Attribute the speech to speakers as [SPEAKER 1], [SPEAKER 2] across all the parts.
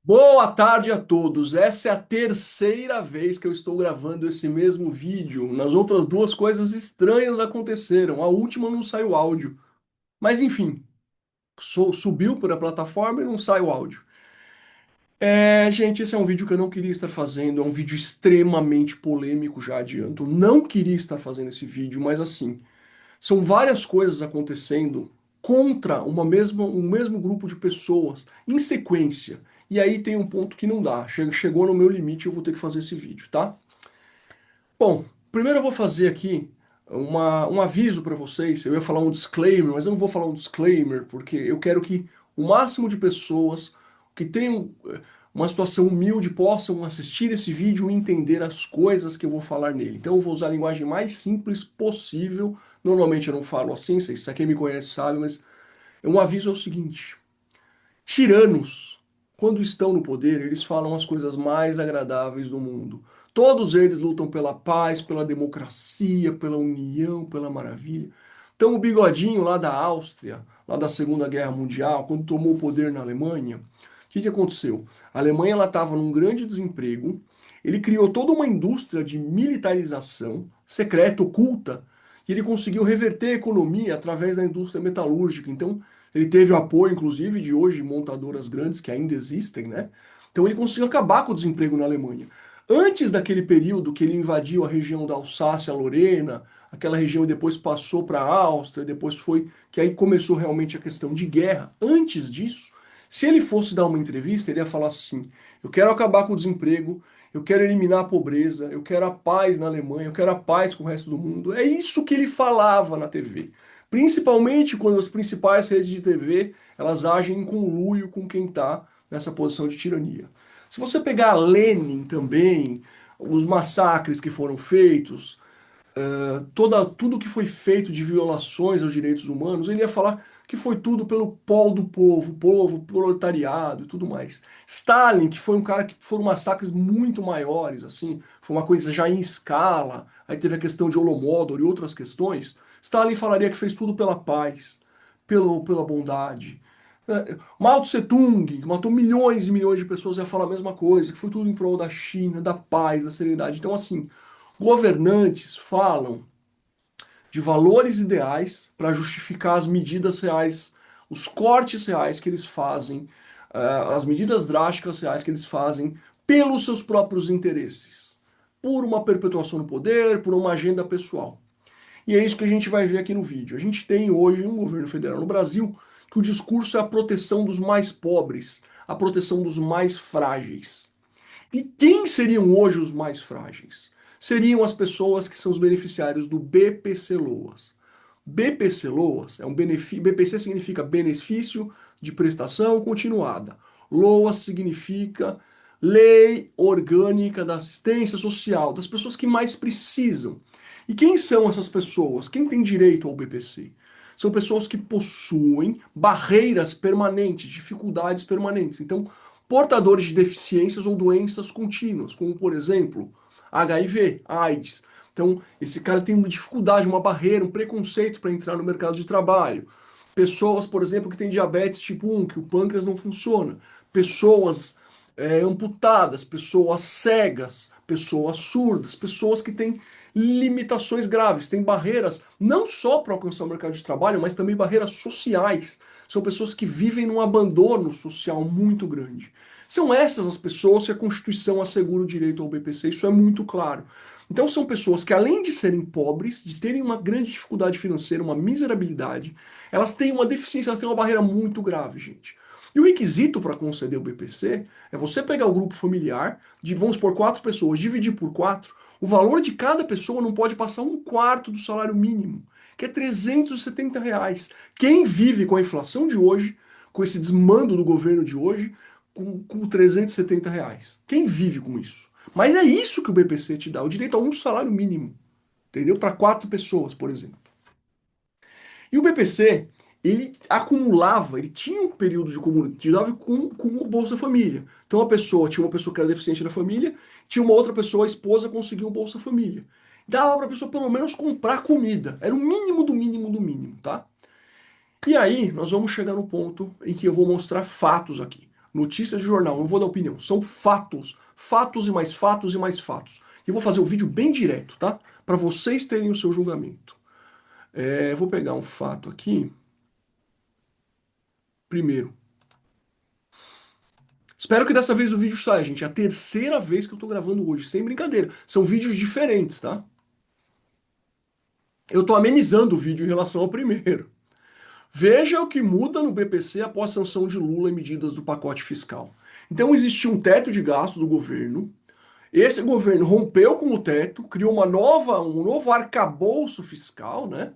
[SPEAKER 1] Boa tarde a todos. Essa é a terceira vez que eu estou gravando esse mesmo vídeo. Nas outras duas coisas estranhas aconteceram. A última não saiu áudio. Mas enfim, subiu por a plataforma e não sai o áudio. Gente, esse é um vídeo que eu não queria estar fazendo. É um vídeo extremamente polêmico, já adianto. Não queria estar fazendo esse vídeo, mas assim, são várias coisas acontecendo contra um mesmo grupo de pessoas em sequência. E aí tem um ponto que não dá. Chegou no meu limite, eu vou ter que fazer esse vídeo, tá? Bom, primeiro eu vou fazer aqui um aviso para vocês. Eu ia falar um disclaimer, mas eu não vou falar um disclaimer, porque eu quero que o máximo de pessoas que tenham uma situação humilde possam assistir esse vídeo e entender as coisas que eu vou falar nele. Então eu vou usar a linguagem mais simples possível. Normalmente eu não falo assim, vocês, quem me conhece sabe, mas um aviso é o seguinte. Tiranos, quando estão no poder, eles falam as coisas mais agradáveis do mundo. Todos eles lutam pela paz, pela democracia, pela união, pela maravilha. Então, o Bigodinho lá da Áustria, lá da Segunda Guerra Mundial, quando tomou o poder na Alemanha, o que aconteceu? A Alemanha estava num grande desemprego. Ele criou toda uma indústria de militarização secreta, oculta, e ele conseguiu reverter a economia através da indústria metalúrgica. Então, ele teve o apoio, inclusive, de hoje montadoras grandes que ainda existem, né? Então ele conseguiu acabar com o desemprego na Alemanha. Antes daquele período que ele invadiu a região da Alsácia-Lorena, aquela região e depois passou para a Áustria, depois foi que aí começou realmente a questão de guerra. Antes disso, se ele fosse dar uma entrevista, ele ia falar assim: eu quero acabar com o desemprego, eu quero eliminar a pobreza, eu quero a paz na Alemanha, eu quero a paz com o resto do mundo. É isso que ele falava na TV. Principalmente quando as principais redes de TV elas agem em conluio com quem está nessa posição de tirania. Se você pegar Lenin também, os massacres que foram feitos, tudo que foi feito de violações aos direitos humanos, ele ia falar que foi tudo pelo pol do povo, proletariado e tudo mais. Stalin, que foi um cara que foram massacres muito maiores, assim, foi uma coisa já em escala, aí teve a questão de Holodomor e outras questões. Stalin falaria que fez tudo pela paz, pela bondade. Mao Tse Tung, que matou milhões e milhões de pessoas, ia falar a mesma coisa, que foi tudo em prol da China, da paz, da serenidade. Então, assim, governantes falam de valores ideais para justificar as medidas reais, os cortes reais que eles fazem, as medidas drásticas reais que eles fazem pelos seus próprios interesses, por uma perpetuação no poder, por uma agenda pessoal. E é isso que a gente vai ver aqui no vídeo. A gente tem hoje um governo federal no Brasil que o discurso é a proteção dos mais pobres, a proteção dos mais frágeis. E quem seriam hoje os mais frágeis? Seriam as pessoas que são os beneficiários do BPC Loas. BPC Loas é um benefício, BPC significa benefício de prestação continuada. LOAS significa Lei Orgânica da Assistência Social, das pessoas que mais precisam. E quem são essas pessoas? Quem tem direito ao BPC? São pessoas que possuem barreiras permanentes, dificuldades permanentes. Então, portadores de deficiências ou doenças contínuas, como por exemplo, HIV, AIDS. Então, esse cara tem uma dificuldade, uma barreira, um preconceito para entrar no mercado de trabalho. Pessoas, por exemplo, que têm diabetes tipo 1, que o pâncreas não funciona. Pessoas amputadas, pessoas cegas, pessoas surdas, pessoas que têm limitações graves, têm barreiras não só para alcançar o mercado de trabalho, mas também barreiras sociais. São pessoas que vivem num abandono social muito grande. São essas as pessoas que a Constituição assegura o direito ao BPC, isso é muito claro. Então são pessoas que, além de serem pobres, de terem uma grande dificuldade financeira, uma miserabilidade, elas têm uma deficiência, elas têm uma barreira muito grave, gente. E o requisito para conceder o BPC é você pegar o grupo familiar, de, vamos por 4 pessoas, dividir por 4, o valor de cada pessoa não pode passar um quarto do salário mínimo, que é R$ 370. Quem vive com a inflação de hoje, com esse desmando do governo de hoje, com R$ 370? Quem vive com isso? Mas é isso que o BPC te dá, o direito a um salário mínimo, entendeu? Para 4 pessoas, por exemplo. E o BPC, ele acumulava, ele tinha um período de comunidade com o Bolsa Família. Então tinha uma pessoa que era deficiente na família, tinha uma outra pessoa, a esposa conseguiu o Bolsa Família. Dava para a pessoa pelo menos comprar comida. Era o mínimo do mínimo do mínimo, tá? E aí nós vamos chegar no ponto em que eu vou mostrar fatos aqui. Notícias de jornal, não vou dar opinião. São fatos. Fatos e mais fatos e mais fatos. E eu vou fazer o vídeo bem direto, tá? Para vocês terem o seu julgamento. Vou pegar um fato aqui. Primeiro. Espero que dessa vez o vídeo saia, gente. É a terceira vez que eu tô gravando hoje, sem brincadeira. São vídeos diferentes, tá? Eu tô amenizando o vídeo em relação ao primeiro. Veja o que muda no BPC após a sanção de Lula e medidas do pacote fiscal. Então existia um teto de gasto do governo. Esse governo rompeu com o teto, criou um novo arcabouço fiscal, né?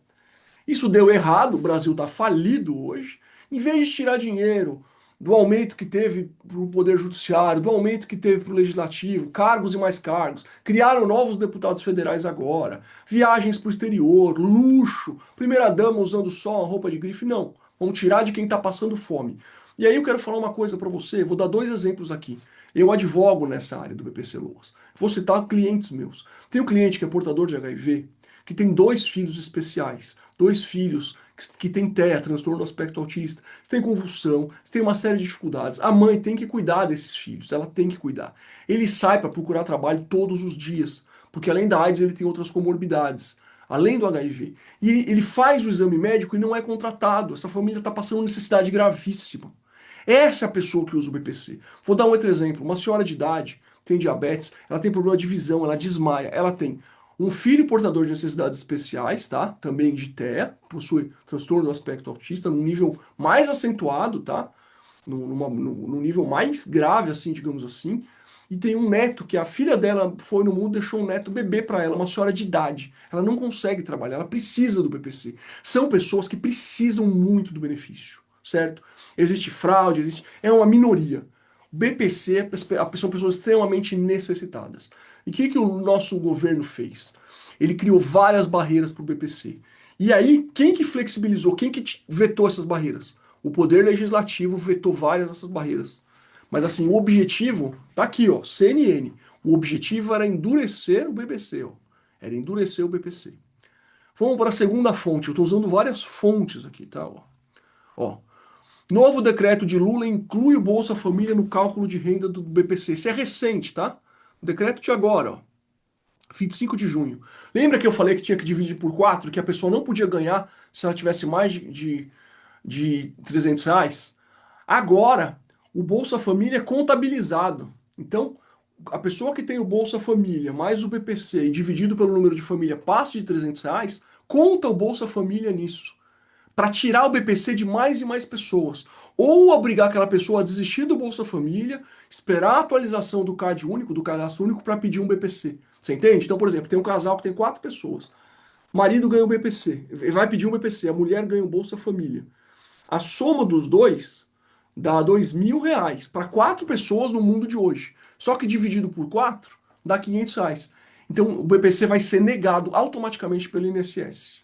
[SPEAKER 1] Isso deu errado, o Brasil está falido hoje. Em vez de tirar dinheiro do aumento que teve para o Poder Judiciário, do aumento que teve para o Legislativo, cargos e mais cargos, criaram novos deputados federais agora, viagens para o exterior, luxo, primeira-dama usando só uma roupa de grife, não. Vamos tirar de quem está passando fome. E aí eu quero falar uma coisa para você, vou dar dois exemplos aqui. Eu advogo nessa área do BPC Loas. Vou citar clientes meus. Tem um cliente que é portador de HIV, que tem dois filhos especiais, dois filhos que têm TEA, transtorno do aspecto autista, tem convulsão, tem uma série de dificuldades. A mãe tem que cuidar desses filhos, ela tem que cuidar. Ele sai para procurar trabalho todos os dias, porque além da AIDS ele tem outras comorbidades, além do HIV. E ele faz o exame médico e não é contratado. Essa família está passando necessidade gravíssima. Essa é a pessoa que usa o BPC. Vou dar um outro exemplo. Uma senhora de idade tem diabetes, ela tem problema de visão, ela desmaia, ela tem um filho portador de necessidades especiais, tá? Também de TEA, possui transtorno do aspecto autista num nível mais acentuado, tá? Num nível mais grave, assim, digamos assim. E tem um neto que a filha dela foi no mundo, deixou um neto bebê para ela, uma senhora de idade. Ela não consegue trabalhar, ela precisa do BPC. São pessoas que precisam muito do benefício, certo? Existe fraude, é uma minoria. O BPC são pessoas extremamente necessitadas. E o que o nosso governo fez? Ele criou várias barreiras para o BPC. E aí, quem que flexibilizou? Quem que vetou essas barreiras? O Poder Legislativo vetou várias dessas barreiras. Mas assim, o objetivo tá aqui, ó, CNN. O objetivo era endurecer o BPC, ó. Era endurecer o BPC. Vamos para a segunda fonte. Eu estou usando várias fontes aqui, tá? Ó, novo decreto de Lula inclui o Bolsa Família no cálculo de renda do BPC. Isso é recente, tá? O decreto de agora, ó. 25 de junho. Lembra que eu falei que tinha que dividir por 4, que a pessoa não podia ganhar se ela tivesse mais de R$ 300? Agora, o Bolsa Família é contabilizado. Então, a pessoa que tem o Bolsa Família mais o BPC e dividido pelo número de família passa de R$ 300, conta o Bolsa Família nisso. Para tirar o BPC de mais e mais pessoas. Ou obrigar aquela pessoa a desistir do Bolsa Família, esperar a atualização do CAD único, do cadastro único, para pedir um BPC. Você entende? Então, por exemplo, tem um casal que tem 4 pessoas. O marido ganha o BPC, vai pedir um BPC, a mulher ganha o Bolsa Família. A soma dos dois dá R$ 2.000 para 4 pessoas no mundo de hoje. Só que dividido por 4 dá R$ 500. Então o BPC vai ser negado automaticamente pelo INSS.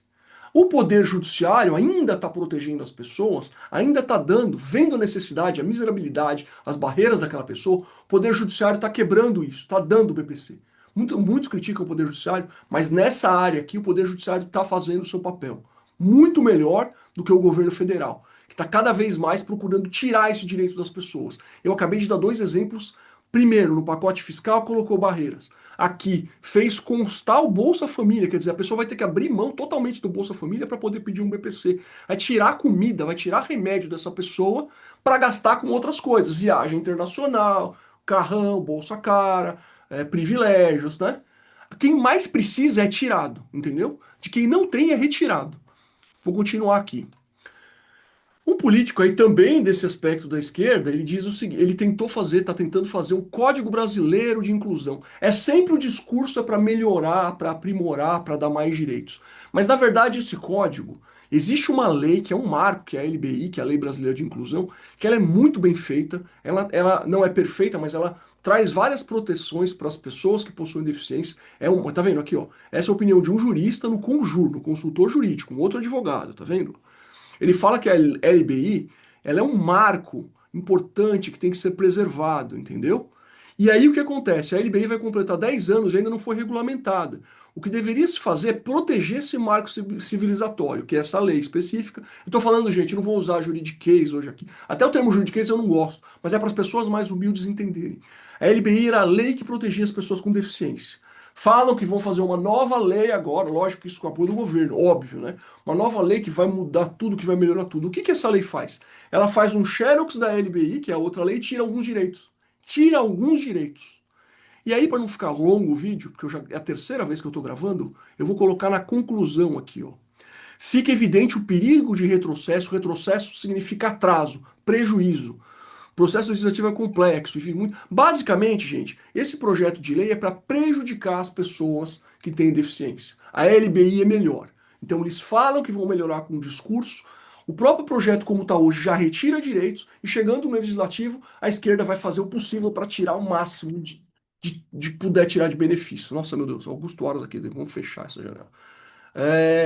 [SPEAKER 1] O Poder Judiciário ainda está protegendo as pessoas, ainda está dando, vendo a necessidade, a miserabilidade, as barreiras daquela pessoa. O Poder Judiciário está quebrando isso, está dando o BPC. Muitos criticam o Poder Judiciário, mas nessa área aqui o Poder Judiciário está fazendo o seu papel. Muito melhor do que o governo federal, que está cada vez mais procurando tirar esse direito das pessoas. Eu acabei de dar dois exemplos. Primeiro, no pacote fiscal, colocou barreiras. Aqui, fez constar o Bolsa Família, quer dizer, a pessoa vai ter que abrir mão totalmente do Bolsa Família para poder pedir um BPC. Vai tirar comida, vai tirar remédio dessa pessoa para gastar com outras coisas. Viagem internacional, carrão, bolsa cara, privilégios, né? Quem mais precisa é tirado, entendeu? De quem não tem é retirado. Vou continuar aqui. Um político aí também desse aspecto da esquerda, ele diz o seguinte, ele está tentando fazer um Código Brasileiro de Inclusão. É sempre o discurso é para melhorar, para aprimorar, para dar mais direitos. Mas na verdade esse código, existe uma lei que é um marco, que é a LBI, que é a Lei Brasileira de Inclusão, que ela é muito bem feita, ela não é perfeita, mas ela traz várias proteções para as pessoas que possuem deficiência. Tá vendo aqui, ó? Essa é a opinião de um jurista no Conjur, no consultor jurídico, um outro advogado, tá vendo? Ele fala que a LBI, ela é um marco importante que tem que ser preservado, entendeu? E aí o que acontece? A LBI vai completar 10 anos e ainda não foi regulamentada. O que deveria se fazer é proteger esse marco civilizatório, que é essa lei específica. Eu estou falando, gente, não vou usar juridiquês hoje aqui. Até o termo juridiquês eu não gosto, mas é para as pessoas mais humildes entenderem. A LBI era a lei que protegia as pessoas com deficiência. Falam que vão fazer uma nova lei agora, lógico que isso com o apoio do governo, óbvio, né? Uma nova lei que vai mudar tudo, que vai melhorar tudo. O que que essa lei faz? Ela faz um xerox da LBI, que é a outra lei, e tira alguns direitos. Tira alguns direitos. E aí, para não ficar longo o vídeo, porque é a terceira vez que eu estou gravando, eu vou colocar na conclusão aqui, ó. Fica evidente o perigo de retrocesso. Retrocesso significa atraso, prejuízo. O processo legislativo é complexo. Enfim, muito... Basicamente, gente, esse projeto de lei é para prejudicar as pessoas que têm deficiência. A LBI é melhor. Então, eles falam que vão melhorar com o discurso. O próprio projeto, como está hoje, já retira direitos. E chegando no legislativo, a esquerda vai fazer o possível para tirar o máximo de puder tirar de benefício. Nossa, meu Deus, Augusto Horas aqui. Vamos fechar essa janela.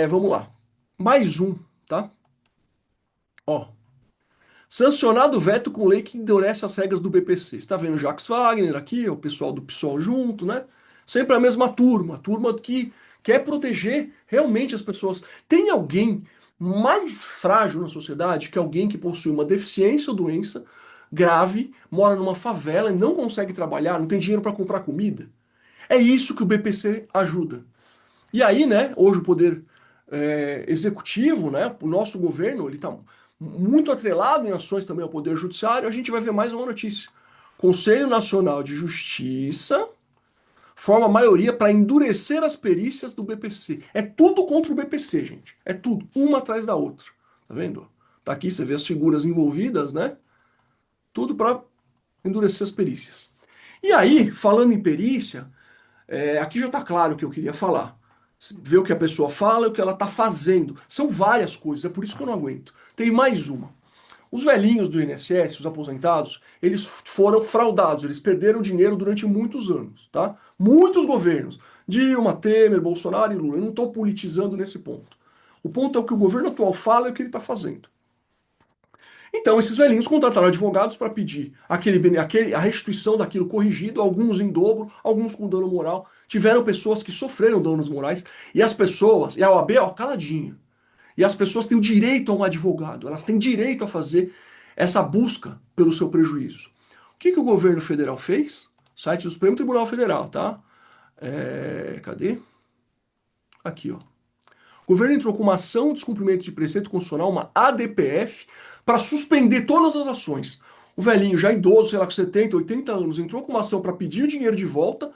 [SPEAKER 1] Vamos lá. Mais um, tá? Ó. Sancionado o veto com lei que endurece as regras do BPC. Você está vendo o Jacques Wagner aqui, o pessoal do PSOL junto, né? Sempre a mesma turma, a turma que quer proteger realmente as pessoas. Tem alguém mais frágil na sociedade que alguém que possui uma deficiência ou doença grave, mora numa favela e não consegue trabalhar, não tem dinheiro para comprar comida? É isso que o BPC ajuda. E aí, né, hoje o poder executivo, né, o nosso governo, ele está muito atrelado em ações também ao poder judiciário. A gente vai ver mais uma notícia. Conselho Nacional de Justiça forma maioria para endurecer as perícias do BPC. É tudo contra o BPC, gente. É tudo, uma atrás da outra. Tá vendo? Tá aqui, você vê as figuras envolvidas, né? Tudo para endurecer as perícias. E aí, falando em perícia, aqui já está claro o que eu queria falar. Ver o que a pessoa fala e o que ela está fazendo. São várias coisas, é por isso que eu não aguento. Tem mais uma. Os velhinhos do INSS, os aposentados, eles foram fraudados, eles perderam dinheiro durante muitos anos, tá? Muitos governos. Dilma, Temer, Bolsonaro e Lula. Eu não estou politizando nesse ponto. O ponto é o que o governo atual fala e o que ele está fazendo. Então, esses velhinhos contrataram advogados para pedir a restituição daquilo corrigido, alguns em dobro, alguns com dano moral. Tiveram pessoas que sofreram danos morais e as pessoas, e a OAB, ó, caladinha. E as pessoas têm o direito a um advogado, elas têm direito a fazer essa busca pelo seu prejuízo. O que que o governo federal fez? Site do Supremo Tribunal Federal, tá? Cadê? Aqui, ó. O governo entrou com uma ação de descumprimento de preceito constitucional, uma ADPF, para suspender todas as ações. O velhinho, já idoso, sei lá, com 70, 80 anos, entrou com uma ação para pedir o dinheiro de volta.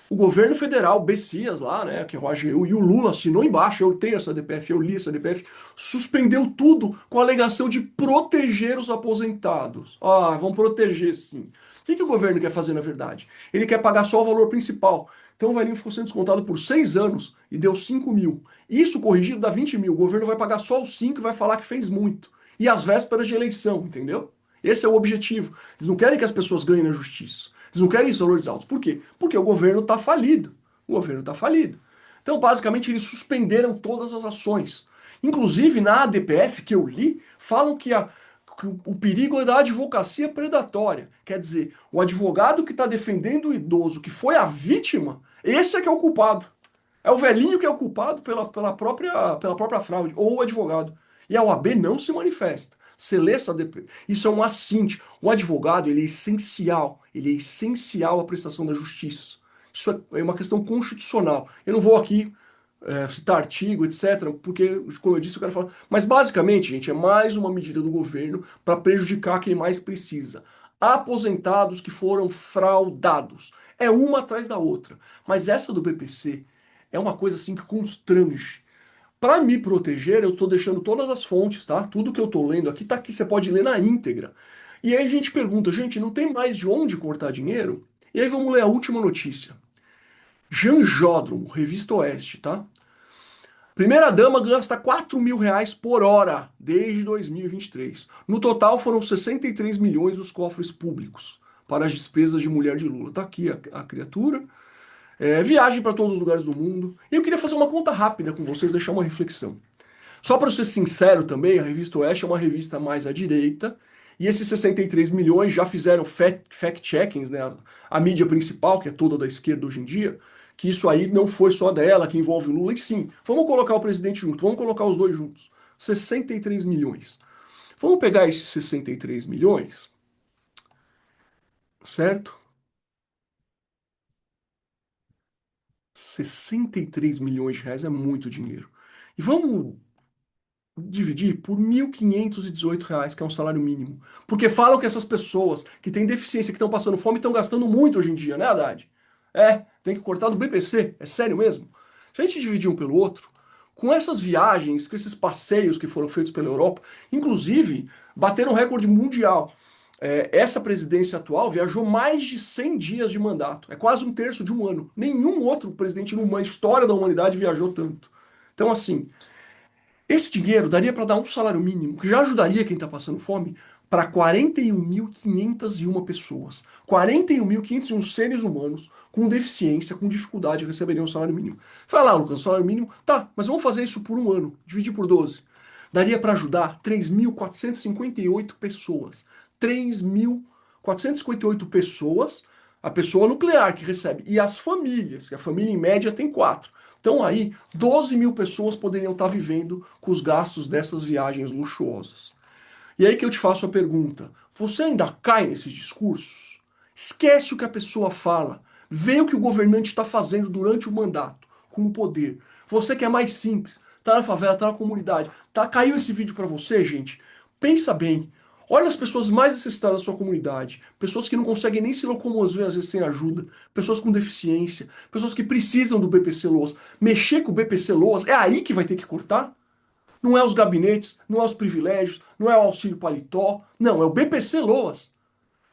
[SPEAKER 1] O governo federal, Bessias lá, né, que é o AGU, e o Lula assinou embaixo, eu tenho essa DPF, eu li essa DPF, suspendeu tudo com a alegação de proteger os aposentados. Ah, vão proteger sim. O que que o governo quer fazer na verdade? Ele quer pagar só o valor principal. Então o velhinho ficou sendo descontado por 6 anos e deu 5 mil. Isso corrigido dá 20 mil. O governo vai pagar só os 5 e vai falar que fez muito. E às vésperas de eleição, entendeu? Esse é o objetivo. Eles não querem que as pessoas ganhem na justiça. Eles não querem valores altos. Por quê? Porque o governo está falido. O governo está falido. Então, basicamente, eles suspenderam todas as ações. Inclusive, na ADPF que eu li, falam que o perigo é da advocacia predatória. Quer dizer, o advogado que está defendendo o idoso, que foi a vítima, esse é que é o culpado. É o velhinho que é o culpado pela própria fraude, ou o advogado. E a OAB não se manifesta. Você lê essa DP. Isso é um assinte. O advogado, ele é essencial à prestação da justiça. Isso é uma questão constitucional. Eu não vou aqui citar artigo, etc., porque, como eu disse, eu quero falar. Mas, basicamente, gente, é mais uma medida do governo para prejudicar quem mais precisa. Aposentados que foram fraudados. É uma atrás da outra. Mas essa do BPC é uma coisa assim que constrange. Para me proteger, eu estou deixando todas as fontes, tá? Tudo que eu estou lendo aqui tá aqui, você pode ler na íntegra. E aí a gente pergunta, gente, não tem mais de onde cortar dinheiro? E aí vamos ler a última notícia. Janjódromo, Revista Oeste, tá? Primeira-dama gasta R$ 4.000 por hora desde 2023. No total foram 63 milhões dos cofres públicos para as despesas de mulher de Lula. Tá aqui a criatura. Viagem para todos os lugares do mundo. E eu queria fazer uma conta rápida com vocês, deixar uma reflexão. Só para ser sincero também, a Revista Oeste é uma revista mais à direita E esses 63 milhões já fizeram fact-checkings, né? A mídia principal, que é toda da esquerda hoje em dia, que isso aí não foi só dela, que envolve o Lula, e sim, vamos colocar o presidente junto, vamos colocar os dois juntos. 63 milhões. Vamos pegar esses 63 milhões, certo? 63 milhões de reais é muito dinheiro. E vamos dividir por R$ 1.518, que é um salário mínimo. Porque falam que essas pessoas que têm deficiência, que estão passando fome, estão gastando muito hoje em dia, né, Haddad? É, tem que cortar do BPC, é sério mesmo? Se a gente dividir um pelo outro, com essas viagens, com esses passeios que foram feitos pela Europa, inclusive bateram recorde mundial. Essa presidência atual viajou mais de 100 dias de mandato. É quase um terço de um ano. Nenhum outro presidente numa história da humanidade viajou tanto. Então, assim, esse dinheiro daria para dar um salário mínimo, que já ajudaria quem está passando fome, para 41.501 pessoas. 41.501 seres humanos com deficiência, com dificuldade, receberiam o salário mínimo. Fala, ah, Lucas, o salário mínimo? Tá, mas vamos fazer isso por um ano, dividir por 12. Daria para ajudar 3.458 pessoas. 3.458 pessoas, a pessoa nuclear que recebe, e as famílias, que a família em média tem quatro. Então aí, 12 mil pessoas poderiam estar vivendo com os gastos dessas viagens luxuosas. E aí que eu te faço a pergunta: você ainda cai nesses discursos? Esquece o que a pessoa fala, vê o que o governante está fazendo durante o mandato, com o poder. Você que é mais simples, tá na favela, tá na comunidade, tá, caiu esse vídeo para você, gente? Pensa bem. Olha as pessoas mais necessitadas da sua comunidade, pessoas que não conseguem nem se locomover às vezes sem ajuda, pessoas com deficiência, pessoas que precisam do BPC Loas. Mexer com o BPC Loas é aí que vai ter que cortar? Não é os gabinetes, não é os privilégios, não é o auxílio paletó, não, é o BPC Loas,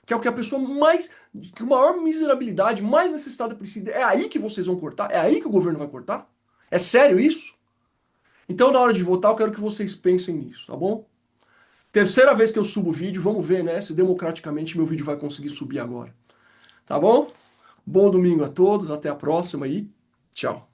[SPEAKER 1] que é o que a pessoa mais, que maior miserabilidade, mais necessitada precisa. É aí que vocês vão cortar? É aí que o governo vai cortar? É sério isso? Então, na hora de votar, eu quero que vocês pensem nisso, tá bom? Terceira vez que eu subo o vídeo, vamos ver, né, se democraticamente meu vídeo vai conseguir subir agora. Tá bom? Bom domingo a todos, até a próxima e tchau.